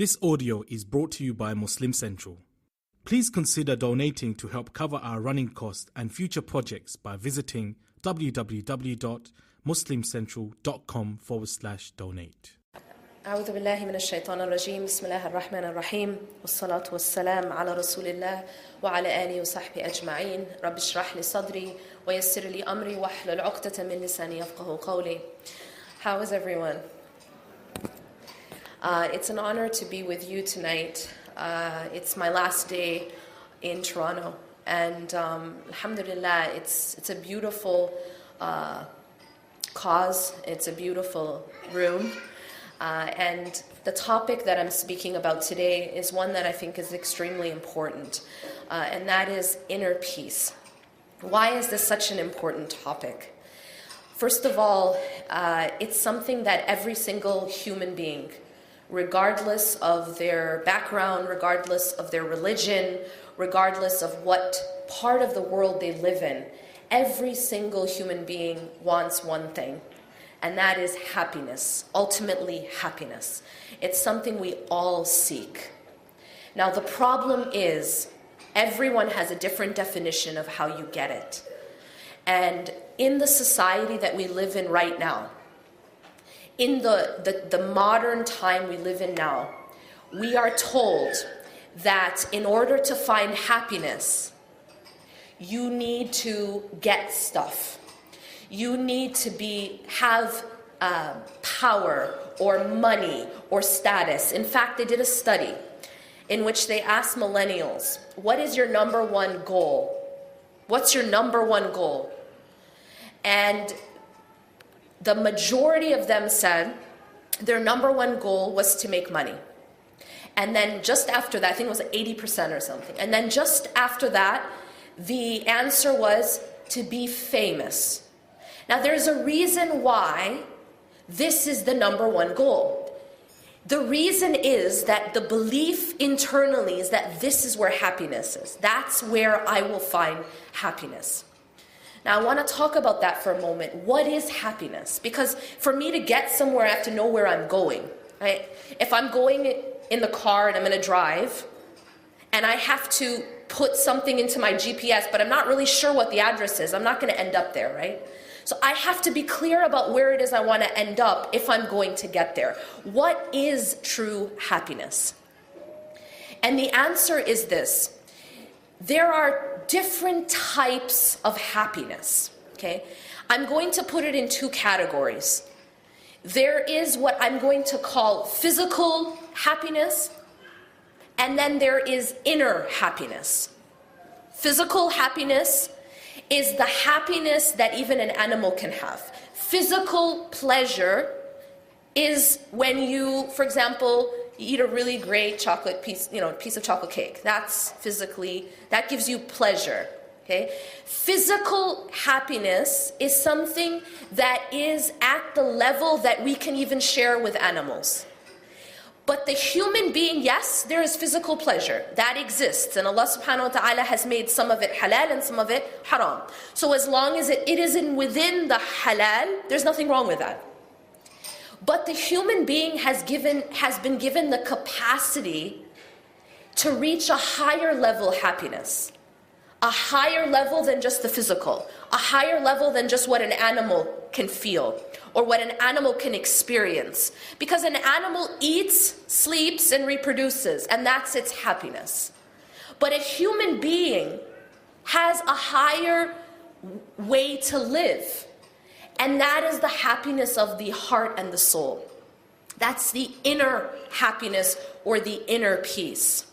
This audio is brought to you by Muslim Central. Please consider donating to help cover our running costs and future projects by visiting www.muslimcentral.com/donate. أعوذ بالله من الشيطان الرجيم بسم الله الرحمن الرحيم والصلاة والسلام على رسول الله وعلى آله وصحبه أجمعين رب اشرح لي صدري ويسر لي أمري واحلل عقدة من لساني يفقهوا قولي. How is everyone? It's an honor to be with you tonight. It's my last day in Toronto, and alhamdulillah, it's a beautiful cause. It's a beautiful room. And the topic that I'm speaking about today is one that I think is extremely important, and that is inner peace. Why is this such an important topic? First of all, it's something that every single human being, regardless of their background, regardless of their religion, regardless of what part of the world they live in, every single human being wants one thing. And that is happiness, ultimately happiness. It's something we all seek. Now the problem is, everyone has a different definition of how you get it. And in the society that we live in right now, in the modern time we live in now, we are told that in order to find happiness, you need to get stuff. You need to have power or money or status. In fact, they did a study in which they asked millennials, what is your number one goal? What's your number one goal? And the majority of them said their number one goal was to make money. And then just after that, I think it was 80% or something. And then just after that, the answer was to be famous. Now there's a reason why this is the number one goal. The reason is that the belief internally is that this is where happiness is. That's where I will find happiness. Now I want to talk about that for a moment. What is happiness? Because for me to get somewhere, I have to know where I'm going, right? If I'm going in the car and I'm going to drive, and I have to put something into my GPS, but I'm not really sure what the address is, I'm not going to end up there, right? So I have to be clear about where it is I want to end up if I'm going to get there. What is true happiness? And the answer is this. There are different types of happiness, okay? I'm going to put it in two categories. There is what I'm going to call physical happiness, and then there is inner happiness. Physical happiness is the happiness that even an animal can have. Physical pleasure is when you, for example, you eat a really great chocolate piece, piece of chocolate cake. That's physically, that gives you pleasure, okay? Physical happiness is something that is at the level that we can even share with animals. But the human being, yes, there is physical pleasure. That exists. And Allah subhanahu wa ta'ala has made some of it halal and some of it haram. So as long as it isn't within the halal, there's nothing wrong with that. But the human being has been given the capacity to reach a higher level happiness. A higher level than just the physical. A higher level than just what an animal can feel or what an animal can experience. Because an animal eats, sleeps, and reproduces, and that's its happiness. But a human being has a higher way to live. And that is the happiness of the heart and the soul. That's the inner happiness or the inner peace.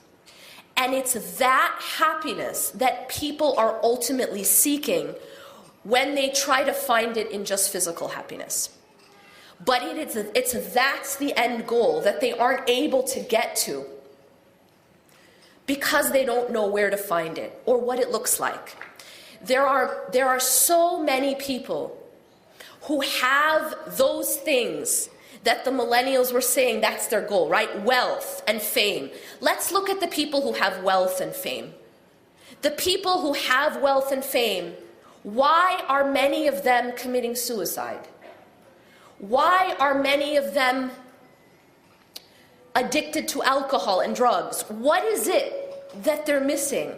And it's that happiness that people are ultimately seeking when they try to find it in just physical happiness. But that's the end goal that they aren't able to get to because they don't know where to find it or what it looks like. There are so many people who have those things that the millennials were saying that's their goal, right? Wealth and fame. Let's look at the people who have wealth and fame. The people who have wealth and fame, why are many of them committing suicide? Why are many of them addicted to alcohol and drugs? What is it that they're missing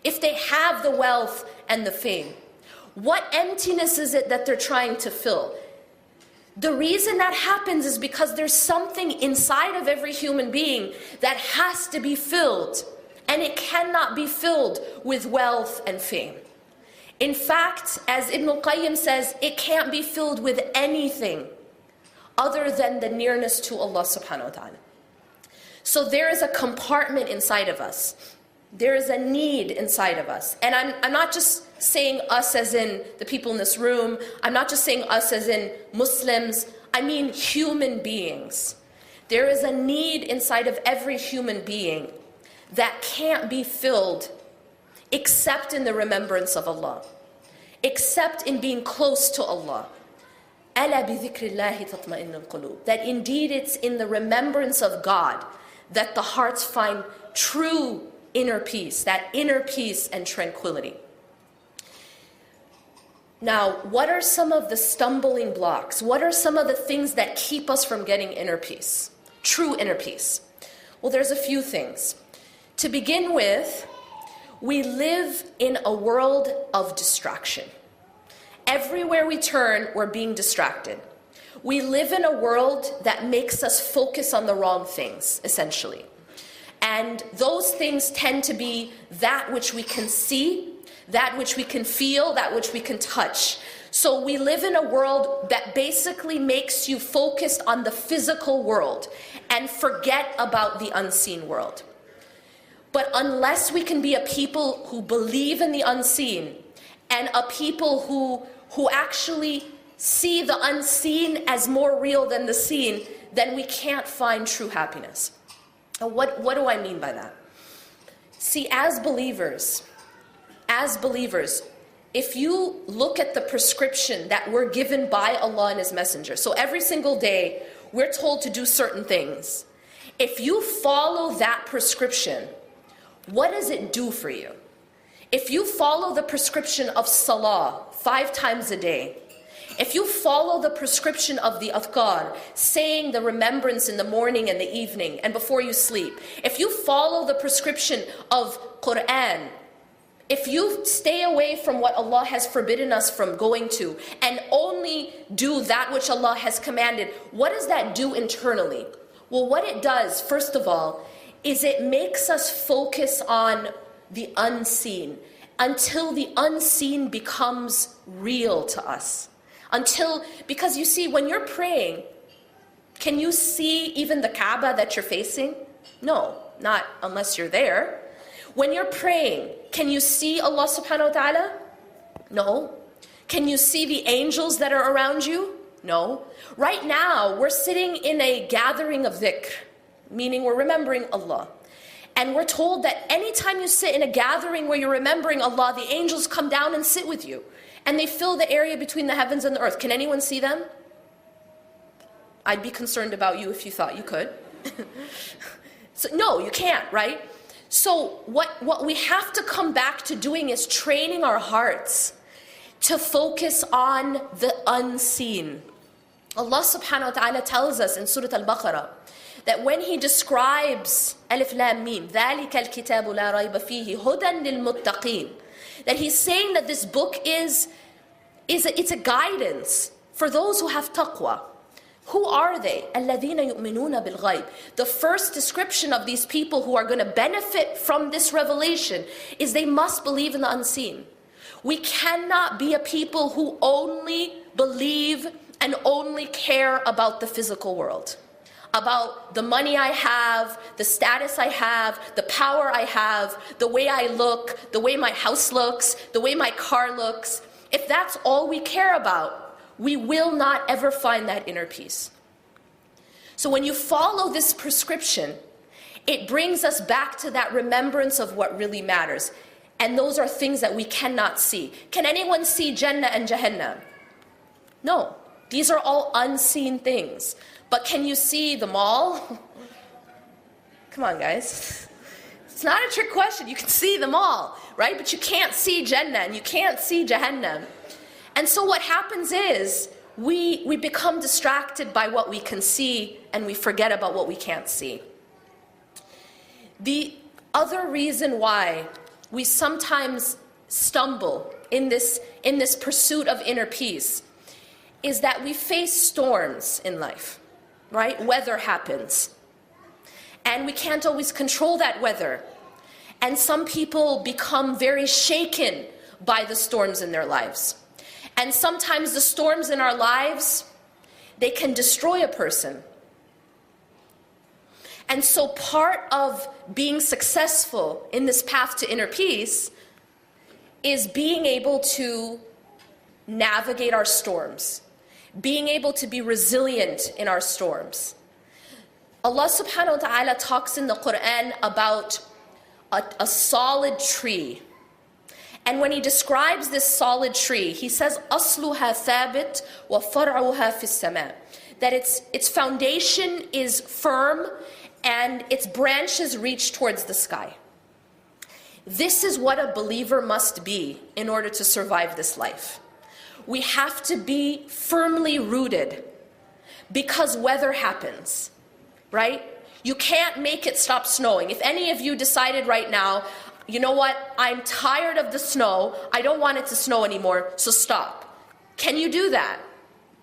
if they have the wealth and the fame? What emptiness is it that they're trying to fill? The reason that happens is because there's something inside of every human being that has to be filled, and it cannot be filled with wealth and fame. In fact, as Ibn al-Qayyim says, it can't be filled with anything other than the nearness to Allah subhanahu wa ta'ala. So there is a compartment inside of us. There is a need inside of us. And I'm not just saying us as in the people in this room. I'm not just saying us as in Muslims. I mean human beings. There is a need inside of every human being that can't be filled except in the remembrance of Allah, except in being close to Allah. أَلَا بِذِكْرِ اللَّهِ تَطْمَئِنُّ الْقُلُوبِ. That indeed it's in the remembrance of God that the hearts find true inner peace, that inner peace and tranquility. Now, what are some of the stumbling blocks? What are some of the things that keep us from getting inner peace, true inner peace? Well, there's a few things. To begin with, we live in a world of distraction. Everywhere we turn, we're being distracted. We live in a world that makes us focus on the wrong things, essentially. And those things tend to be that which we can see, that which we can feel, that which we can touch. So we live in a world that basically makes you focused on the physical world and forget about the unseen world. But unless we can be a people who believe in the unseen and a people who actually see the unseen as more real than the seen, then we can't find true happiness. Now, what do I mean by that? See, as believers, if you look at the prescription that we're given by Allah and His Messenger, so every single day we're told to do certain things. If you follow that prescription, what does it do for you? If you follow the prescription of salah 5 times a day, if you follow the prescription of the adhkar, saying the remembrance in the morning and the evening and before you sleep, if you follow the prescription of Quran, if you stay away from what Allah has forbidden us from going to and only do that which Allah has commanded, what does that do internally? Well, what it does, first of all, is it makes us focus on the unseen until the unseen becomes real to us. Because you see, when you're praying, can you see even the Kaaba that you're facing? No, not unless you're there. When you're praying, can you see Allah subhanahu wa ta'ala? No. Can you see the angels that are around you? No. Right now, we're sitting in a gathering of dhikr, meaning we're remembering Allah. And we're told that anytime you sit in a gathering where you're remembering Allah, the angels come down and sit with you. And they fill the area between the heavens and the earth. Can anyone see them? I'd be concerned about you if you thought you could. So, no, you can't, right? So what we have to come back to doing is training our hearts to focus on the unseen. Allah subhanahu wa ta'ala tells us in Surah Al-Baqarah that when He describes Alif Lam Mim, ذَلِكَ الْكِتَابُ لَا رَيْبَ فِيهِ هُدًى لِلْمُتَّقِينَ, that He's saying that this book it's a guidance for those who have taqwa. Who are they? الَّذِينَ يُؤْمِنُونَ بِالْغَيْبِ. The first description of these people who are going to benefit from this revelation is they must believe in the unseen. We cannot be a people who only believe and only care about the physical world, about the money I have, the status I have, the power I have, the way I look, the way my house looks, the way my car looks. If that's all we care about, we will not ever find that inner peace. So when you follow this prescription, it brings us back to that remembrance of what really matters. And those are things that we cannot see. Can anyone see Jannah and Jahannam? No. These are all unseen things. But can you see the mall? Come on, guys. It's not a trick question. You can see them all, right? But you can't see Jannah and you can't see Jahannam. And so what happens is we become distracted by what we can see and we forget about what we can't see. The other reason why we sometimes stumble in this pursuit of inner peace is that we face storms in life, right? Weather happens. And we can't always control that weather. And some people become very shaken by the storms in their lives. And sometimes the storms in our lives, they can destroy a person. And so part of being successful in this path to inner peace is being able to navigate our storms, being able to be resilient in our storms. Allah subhanahu wa ta'ala talks in the Quran about a solid tree. And when he describes this solid tree, he says, أَصْلُهَا ثَابِتْ وَفَرْعُهَا فِي السَّمَاءِ, that its foundation is firm and its branches reach towards the sky. This is what a believer must be in order to survive this life. We have to be firmly rooted because weather happens, right? You can't make it stop snowing. If any of you decided right now, you know what, I'm tired of the snow, I don't want it to snow anymore, so stop. Can you do that?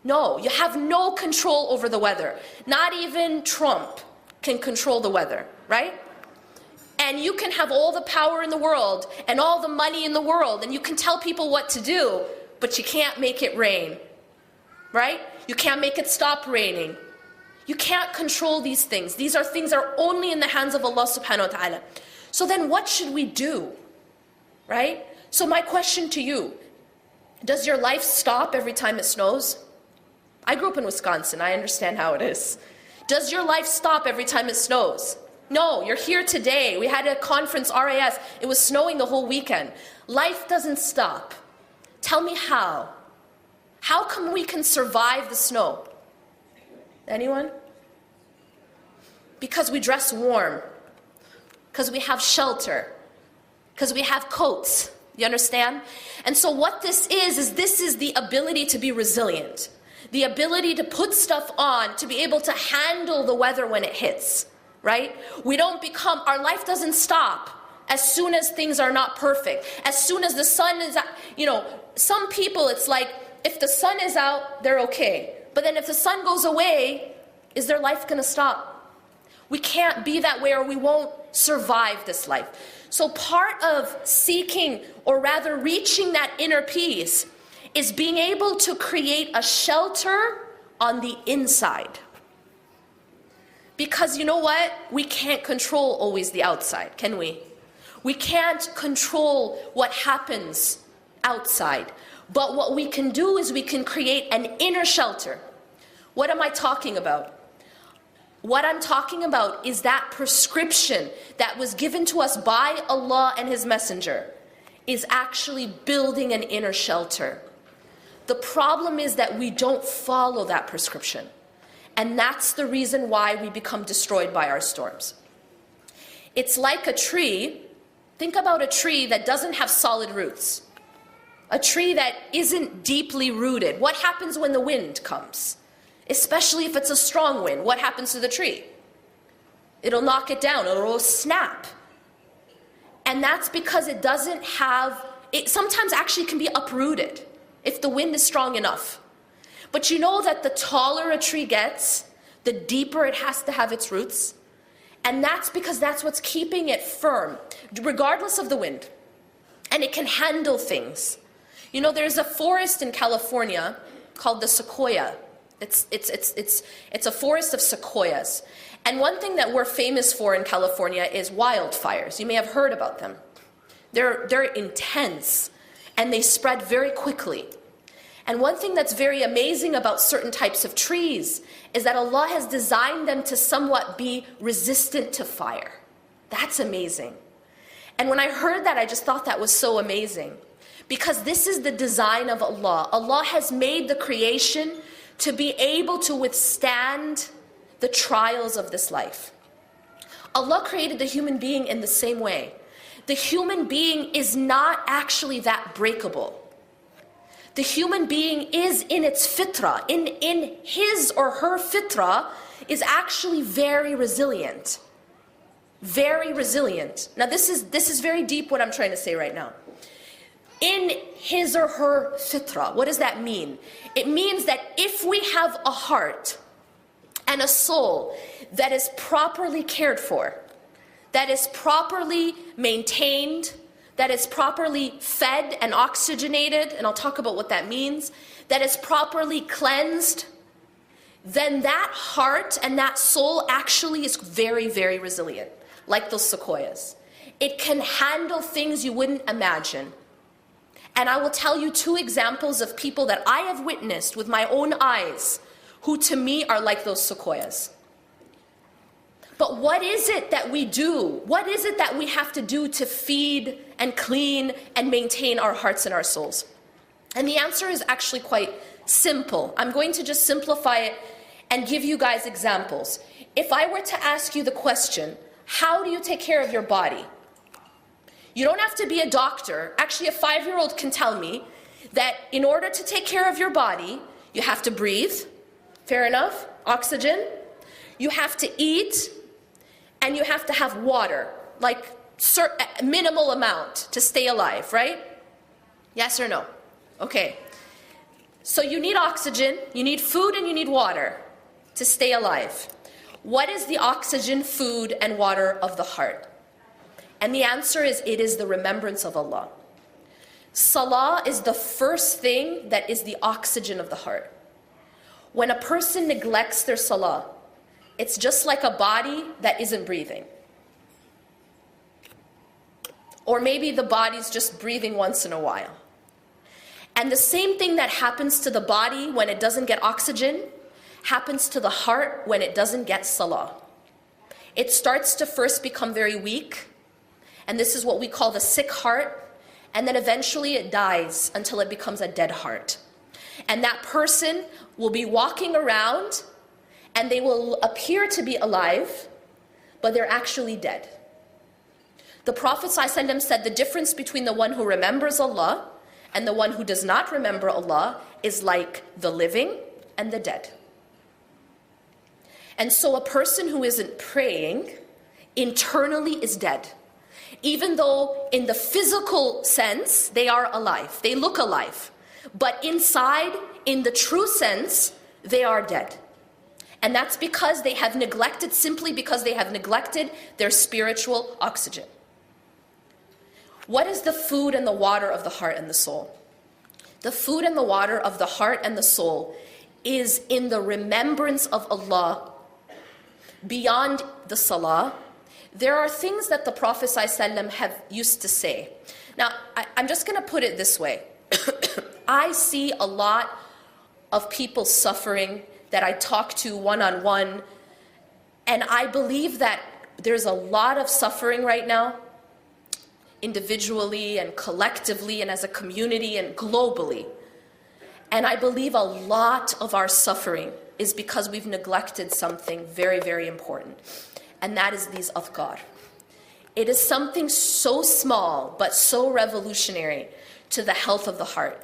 No, you have no control over the weather. Not even Trump can control the weather, right? And you can have all the power in the world and all the money in the world and you can tell people what to do, but you can't make it rain, right? You can't make it stop raining. You can't control these things. These are things that are only in the hands of Allah subhanahu wa ta'ala. So then what should we do, right? So my question to you, does your life stop every time it snows? I grew up in Wisconsin, I understand how it is. Does your life stop every time it snows? No, you're here today. We had a conference, RAS, it was snowing the whole weekend. Life doesn't stop. Tell me how. How come we can survive the snow? Anyone? Because we dress warm. Because we have shelter. Because we have coats. You understand? And so what this is this is the ability to be resilient. The ability to put stuff on, to be able to handle the weather when it hits. Right? We don't become, our life doesn't stop as soon as things are not perfect. As soon as the sun is out, you know, some people it's like, if the sun is out, they're okay. But then if the sun goes away, is their life gonna stop? We can't be that way or we won't survive this life. So part of seeking, or rather reaching that inner peace, is being able to create a shelter on the inside. Because you know what? We can't control always the outside, can we? We can't control what happens outside. But what we can do is we can create an inner shelter. What am I talking about? What I'm talking about is that prescription that was given to us by Allah and His Messenger is actually building an inner shelter. The problem is that we don't follow that prescription. And that's the reason why we become destroyed by our storms. It's like a tree. Think about a tree that doesn't have solid roots. A tree that isn't deeply rooted. What happens when the wind comes? Especially if it's a strong wind. What happens to the tree? It'll knock it down. It'll snap. And that's because it doesn't have, it sometimes actually can be uprooted if the wind is strong enough. But you know that the taller a tree gets, the deeper it has to have its roots. And that's because that's what's keeping it firm, regardless of the wind. And it can handle things. You know, there's a forest in California called the sequoia. It's a forest of sequoias. And one thing that we're famous for in California is wildfires. You may have heard about them. They're intense, and they spread very quickly. And one thing that's very amazing about certain types of trees is that Allah has designed them to somewhat be resistant to fire. That's amazing. And when I heard that, I just thought that was so amazing. Because this is the design of Allah. Allah has made the creation to be able to withstand the trials of this life. Allah created the human being in the same way. The human being is not actually that breakable. The human being is in its fitrah, in his or her fitrah, is actually very resilient. very resilient. Now this is very deep what I'm trying to say right now. In his or her fitra, what does that mean? It means that if we have a heart and a soul that is properly cared for, that is properly maintained, that is properly fed and oxygenated, and I'll talk about what that means, that is properly cleansed, then that heart and that soul actually is very, very resilient, like those sequoias. It can handle things you wouldn't imagine. And I will tell you 2 examples of people that I have witnessed with my own eyes, who to me are like those sequoias. But what is it that we do? What is it that we have to do to feed and clean and maintain our hearts and our souls? And the answer is actually quite simple. I'm going to just simplify it and give you guys examples. If I were to ask you the question, how do you take care of your body? You don't have to be a doctor. Actually, a 5-year-old can tell me that in order to take care of your body, you have to breathe, fair enough, oxygen, you have to eat, and you have to have water, like minimal amount to stay alive, right? Yes or no? Okay. So you need oxygen, you need food, and you need water to stay alive. What is the oxygen, food, and water of the heart? And the answer is, it is the remembrance of Allah. Salah is the first thing that is the oxygen of the heart. When a person neglects their salah, it's just like a body that isn't breathing. Or maybe the body's just breathing once in a while. And the same thing that happens to the body when it doesn't get oxygen happens to the heart when it doesn't get salah. It starts to first become very weak, and this is what we call the sick heart, and then eventually it dies until it becomes a dead heart. And that person will be walking around and they will appear to be alive, but they're actually dead. The Prophet ﷺ said the difference between the one who remembers Allah and the one who does not remember Allah is like the living and the dead. And so a person who isn't praying internally is dead. Even though in the physical sense, they are alive, they look alive. But inside, in the true sense, they are dead. And that's because they have neglected, simply because they have neglected their spiritual oxygen. What is the food and the water of the heart and the soul? The food and the water of the heart and the soul is in the remembrance of Allah. Beyond the salah, there are things that the Prophet ﷺ have used to say. Now, I'm just going to put it this way. I see a lot of people suffering that I talk to one-on-one, and I believe that there's a lot of suffering right now, individually and collectively and as a community and globally. And I believe a lot of our suffering is because we've neglected something very, very important, and that is these adhkar. It is something so small but so revolutionary to the health of the heart.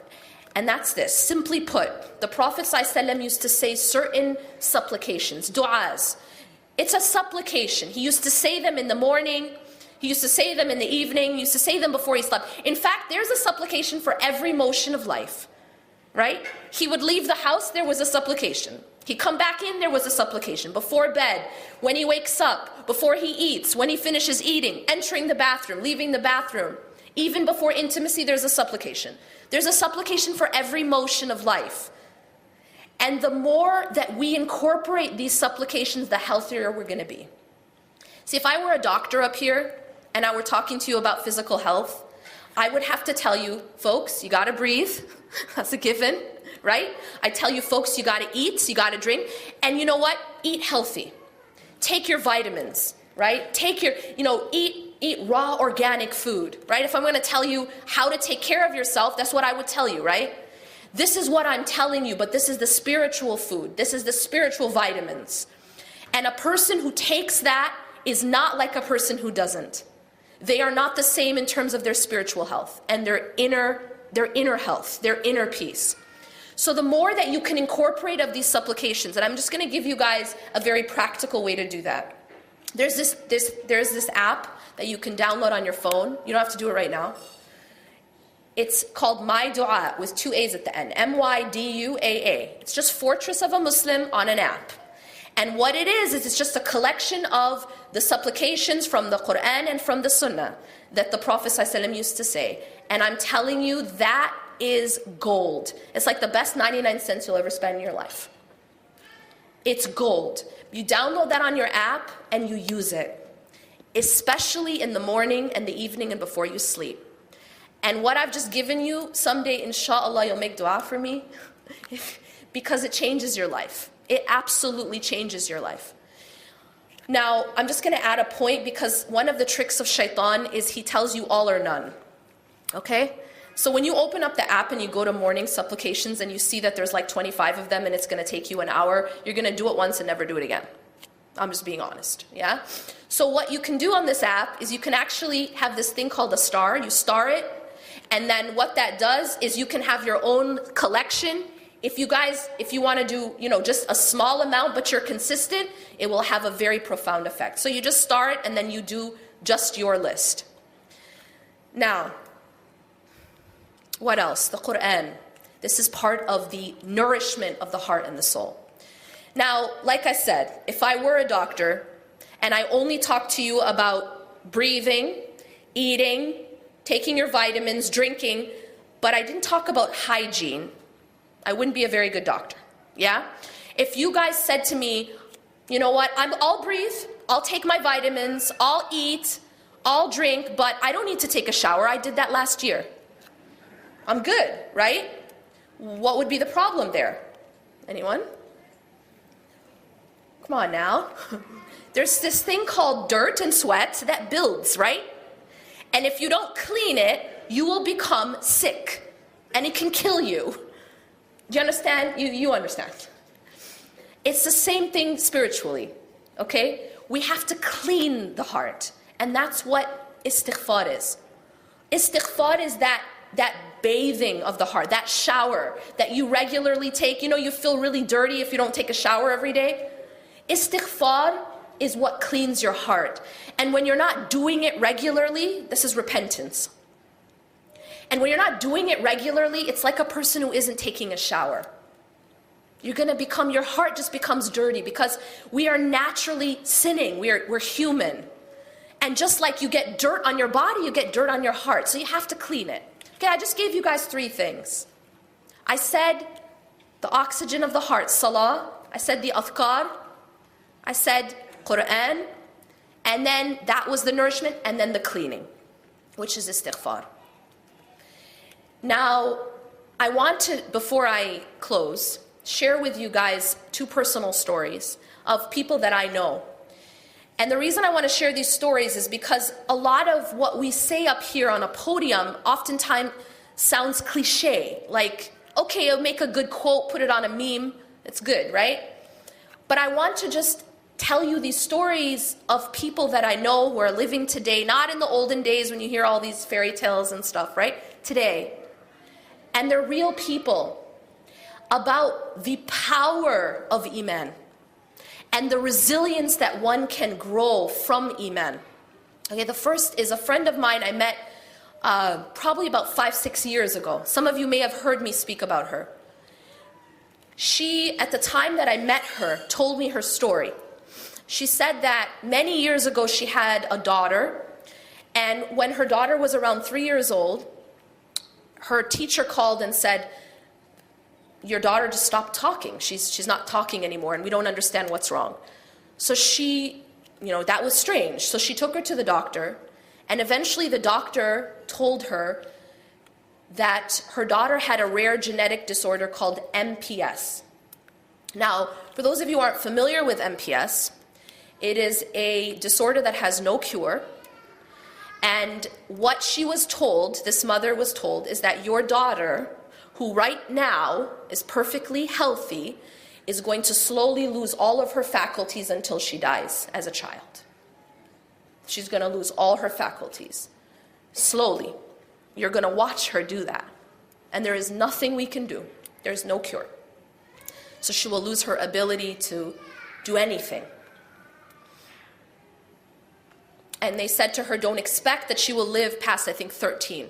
And that's this. Simply put, the Prophet ﷺ used to say certain supplications, du'as. It's a supplication. He used to say them in the morning, he used to say them in the evening, he used to say them before he slept. In fact, there's a supplication for every motion of life, right? He would leave the house, there was a supplication. He'd come back in, there was a supplication. Before bed, when he wakes up, before he eats, when he finishes eating, entering the bathroom, leaving the bathroom. Even before intimacy, there's a supplication. There's a supplication for every motion of life. And the more that we incorporate these supplications, the healthier we're going to be. See, if I were a doctor up here and I were talking to you about physical health, I would have to tell you, folks, you got to breathe. That's a given, right? I tell you, folks, you got to eat, you got to drink. And you know what? Eat healthy. Take your vitamins, right? Take your, eat raw organic food, right? If I'm going to tell you how to take care of yourself, that's what I would tell you, right? This is what I'm telling you, but this is the spiritual food. This is the spiritual vitamins. And a person who takes that is not like a person who doesn't. They are not the same in terms of their spiritual health and their inner health, their inner peace. So the more that you can incorporate of these supplications, and I'm just going to give you guys a very practical way to do that. There's this app that you can download on your phone. You don't have to do it right now. It's called My Dua with 2 A's at the end. MYDUAA. It's just Fortress of a Muslim on an app. And what it is it's just a collection of the supplications from the Quran and from the Sunnah that the Prophet ﷺ used to say. And I'm telling you, that is gold. It's like the best 99 cents you'll ever spend in your life. It's gold. You download that on your app and you use it, especially in the morning and the evening and before you sleep. And what I've just given you, someday, inshallah, you'll make dua for me because it changes your life. It absolutely changes your life. Now, I'm just going to add a point because one of the tricks of shaitan is he tells you all or none. Okay? So when you open up the app and you go to morning supplications and you see that there's like 25 of them and it's going to take you an hour, you're going to do it once and never do it again. I'm just being honest, yeah? So what you can do on this app is you can actually have this thing called a star. You star it, and then what that does is you can have your own collection. If you want to do, just a small amount, but you're consistent, it will have a very profound effect. So you just star it, and then you do just your list. Now, what else? The Quran. This is part of the nourishment of the heart and the soul. Now, like I said, if I were a doctor and I only talked to you about breathing, eating, taking your vitamins, drinking, but I didn't talk about hygiene, I wouldn't be a very good doctor, yeah? If you guys said to me, you know what, I'll breathe, I'll take my vitamins, I'll eat, I'll drink, but I don't need to take a shower, I did that last year. I'm good, right? What would be the problem there? Anyone? Come on now. There's this thing called dirt and sweat that builds, right? And if you don't clean it, you will become sick. And it can kill you. Do you understand? You understand. It's the same thing spiritually, okay? We have to clean the heart. And that's what istighfar is. Istighfar is that bathing of the heart, that shower that you regularly take. You feel really dirty if you don't take a shower every day. Istighfar is what cleans your heart. And when you're not doing it regularly, this is repentance. And when you're not doing it regularly, it's like a person who isn't taking a shower. You're going to become, your heart just becomes dirty because we are naturally sinning. We're human. And just like you get dirt on your body, you get dirt on your heart. So you have to clean it. Okay, I just gave you guys 3 things. I said the oxygen of the heart, salah. I said the adhkar. I said Quran. And then that was the nourishment. And then the cleaning, which is istighfar. Now, I want to, before I close, share with you guys 2 personal stories of people that I know. And the reason I want to share these stories is because a lot of what we say up here on a podium oftentimes sounds cliche. Like, okay, I'll make a good quote, put it on a meme. It's good, right? But I want to just tell you these stories of people that I know who are living today, not in the olden days when you hear all these fairy tales and stuff, right? Today. And they're real people about the power of Iman and the resilience that one can grow from Iman. Okay, the first is a friend of mine I met probably about 5-6 years ago. Some of you may have heard me speak about her. She, at the time that I met her, told me her story. She said that many years ago she had a daughter, and when her daughter was around 3 years old, her teacher called and said, your daughter just stopped talking. She's not talking anymore, and we don't understand what's wrong. So she, that was strange. So she took her to the doctor, and eventually the doctor told her that her daughter had a rare genetic disorder called MPS. Now, for those of you who aren't familiar with MPS, it is a disorder that has no cure. And what she was told, this mother was told, is that your daughter, who right now is perfectly healthy, is going to slowly lose all of her faculties until she dies as a child. She's going to lose all her faculties. Slowly. You're going to watch her do that. And there is nothing we can do. There's no cure. So she will lose her ability to do anything. And they said to her, don't expect that she will live past, I think, 13.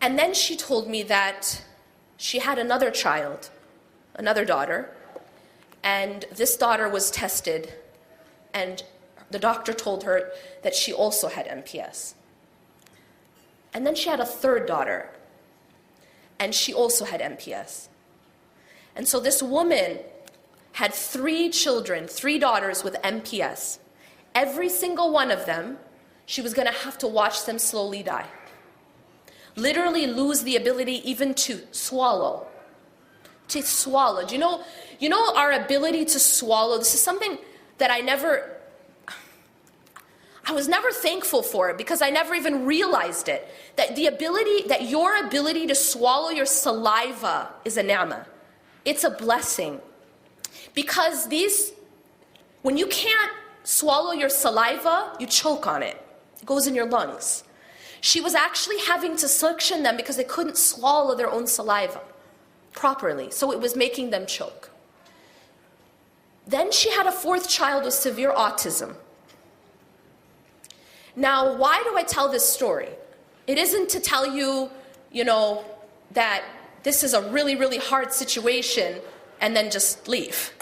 And then she told me that she had another child, another daughter, and this daughter was tested, and the doctor told her that she also had MPS. And then she had a third daughter, and she also had MPS. And so this woman had 3 children, 3 daughters with MPS. Every single one of them, she was going to have to watch them slowly die. Literally lose the ability even to swallow. To swallow. Do you know our ability to swallow? This is something that I was never thankful for it, because I never even realized it. That your ability to swallow your saliva is a ni'mah. It's a blessing. Because when you can't swallow your saliva, you choke on it. It goes in your lungs. She was actually having to suction them because they couldn't swallow their own saliva properly. So it was making them choke. Then she had a 4th child with severe autism. Now, why do I tell this story? It isn't to tell you, that this is a really, really hard situation and then just leave.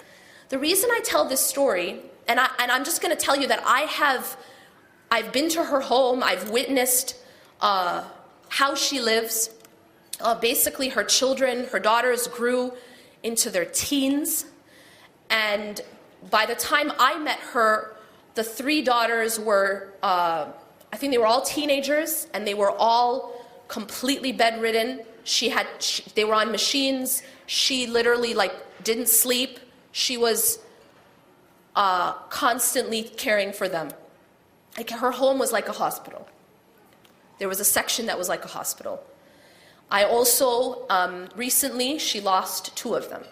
The reason I tell this story, and I'm just going to tell you that I've been to her home, I've witnessed how she lives. Basically, her children, her daughters grew into their teens, and by the time I met her, the 3 daughters were, I think they were all teenagers, and they were all completely bedridden. They were on machines. She literally didn't sleep. She was constantly caring for them. Her home was like a hospital. There was a section that was like a hospital. I also, recently, she lost 2 of them.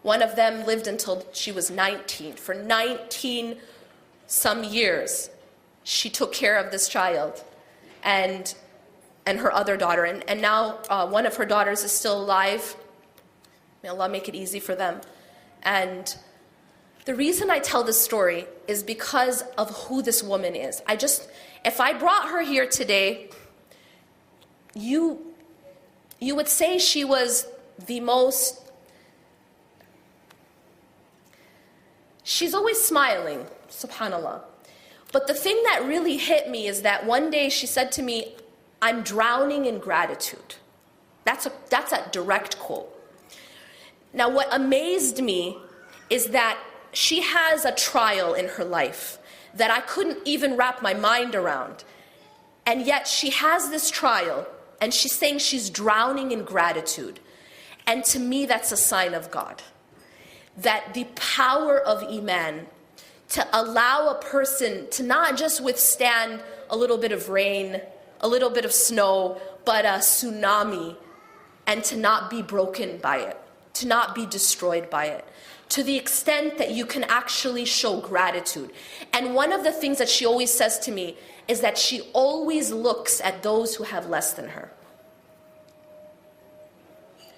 One of them lived until she was 19. For 19 some years, she took care of this child and her other daughter. And now one of her daughters is still alive. May Allah make it easy for them. And the reason I tell this story is because of who this woman is. If I brought her here today, you would say she was the most, she's always smiling, subhanAllah. But the thing that really hit me is that one day she said to me, I'm drowning in gratitude. That's a direct quote. Now what amazed me is that she has a trial in her life that I couldn't even wrap my mind around. And yet she has this trial, and she's saying she's drowning in gratitude. And to me, that's a sign of God. That the power of Iman, to allow a person to not just withstand a little bit of rain, a little bit of snow, but a tsunami, and to not be broken by it, to not be destroyed by it, to the extent that you can actually show gratitude. And one of the things that she always says to me is that she always looks at those who have less than her.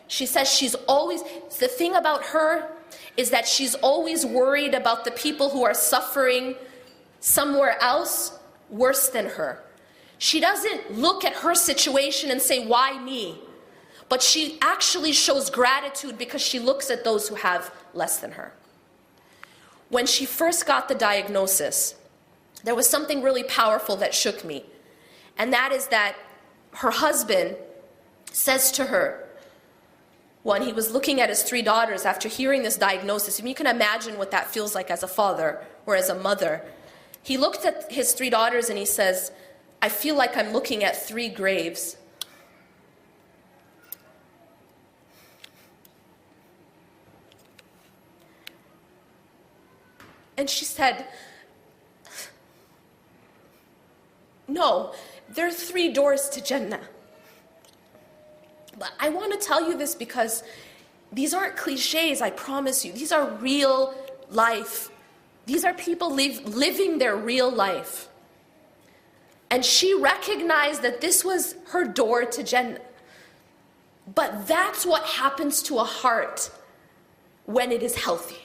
She says the thing about her is that she's always worried about the people who are suffering somewhere else worse than her. She doesn't look at her situation and say, why me? But she actually shows gratitude because she looks at those who have less than her. When she first got the diagnosis, there was something really powerful that shook me. And that is that her husband says to her, when he was looking at his 3 daughters after hearing this diagnosis, and you can imagine what that feels like as a father or as a mother, he looked at his 3 daughters and he says, I feel like I'm looking at 3 graves. And she said, no, there are 3 doors to Jannah. But I want to tell you this because these aren't cliches, I promise you. These are real life. These are people living their real life. And she recognized that this was her door to Jannah. But that's what happens to a heart when it is healthy.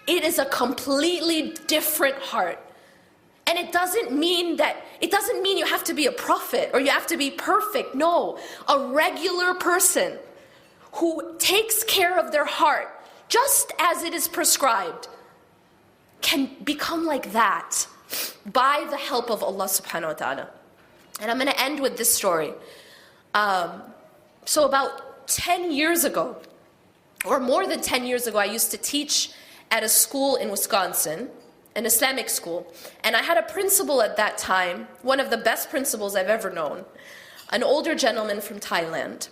It is a completely different heart. And it doesn't mean you have to be a prophet or you have to be perfect. No, a regular person who takes care of their heart just as it is prescribed can become like that by the help of Allah subhanahu wa ta'ala. And I'm going to end with this story. So about 10 years ago, or more than 10 years ago, I used to teach at a school in Wisconsin, an Islamic school. And I had a principal at that time, one of the best principals I've ever known, an older gentleman from Thailand.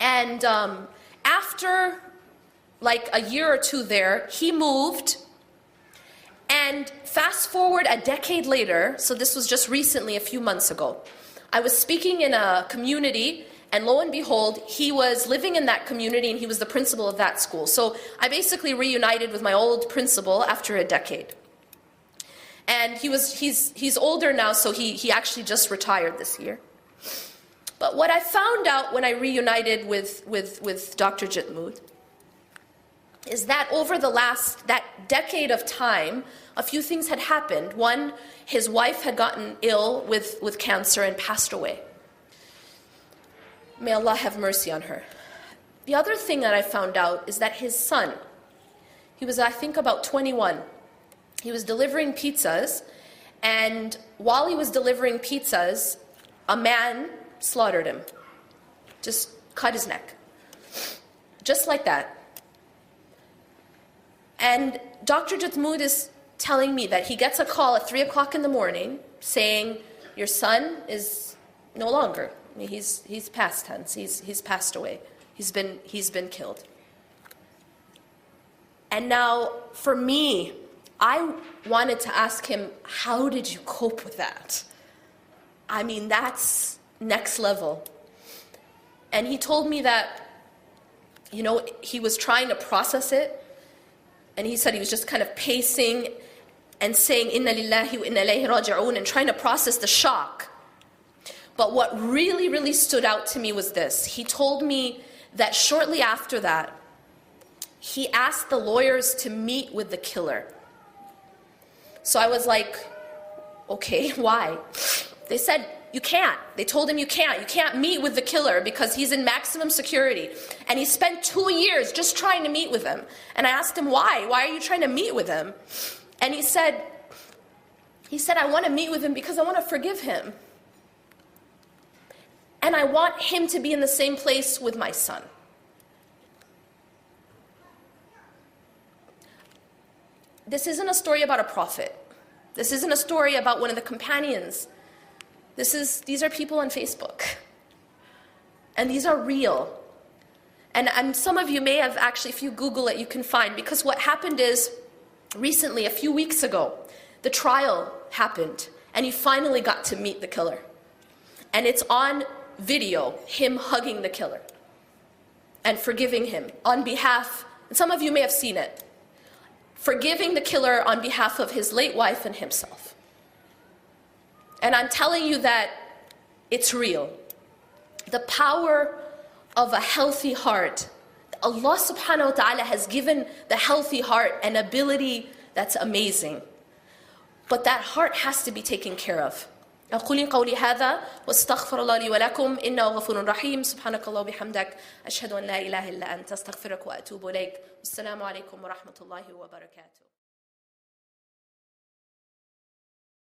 And after like a year or two there, he moved. And fast forward a decade later, so this was just recently, a few months ago, I was speaking in a community, and lo and behold, he was living in that community and he was the principal of that school. So I basically reunited with my old principal after a decade. And he's older now, so he actually just retired this year. But what I found out when I reunited with Dr. Jitmood is that over that decade of time, a few things had happened. One, his wife had gotten ill with cancer and passed away. May Allah have mercy on her. The other thing that I found out is that his son, he was I think about 21, he was delivering pizzas, and while he was delivering pizzas, a man slaughtered him, just cut his neck, just like that. And Dr. Jitmood is telling me that he gets a call at 3 o'clock in the morning saying, your son is no longer. I mean, he's past tense. He's passed away. He's been killed. And now, for me, I wanted to ask him, how did you cope with that? I mean, that's next level. And he told me that, you know, he was trying to process it. And he said he was just kind of pacing and saying, Inna lillahi wa inna ilayhi raji'un, and trying to process the shock. But what really, really stood out to me was this. He told me that shortly after that, he asked the lawyers to meet with the killer. So I was like, okay, why? They said, you can't. They told him you can't meet with the killer because he's in maximum security. And he spent 2 years just trying to meet with him. And I asked him, why? Why are you trying to meet with him? And he said, I want to meet with him because I want to forgive him. And I want him to be in the same place with my son. This isn't a story about a prophet. This isn't a story about one of the companions. These are people on Facebook. And these are real. And some of you may have actually, if you Google it, you can find, because what happened is, recently, a few weeks ago, the trial happened, and he finally got to meet the killer. And it's on video, him hugging the killer and forgiving him on behalf, and some of you may have seen it, forgiving the killer on behalf of his late wife and himself. And I'm telling you that it's real. The power of a healthy heart. Allah subhanahu wa ta'ala has given the healthy heart an ability that's amazing. But that heart has to be taken care of. أقول قولي هذا واستغفر الله لي ولكم إنه غفور رحيم سبحانك الله وبحمدك أشهد أن لا إله إلا أنت أستغفرك وأتوب إليك والسلام عليكم ورحمة الله وبركاته.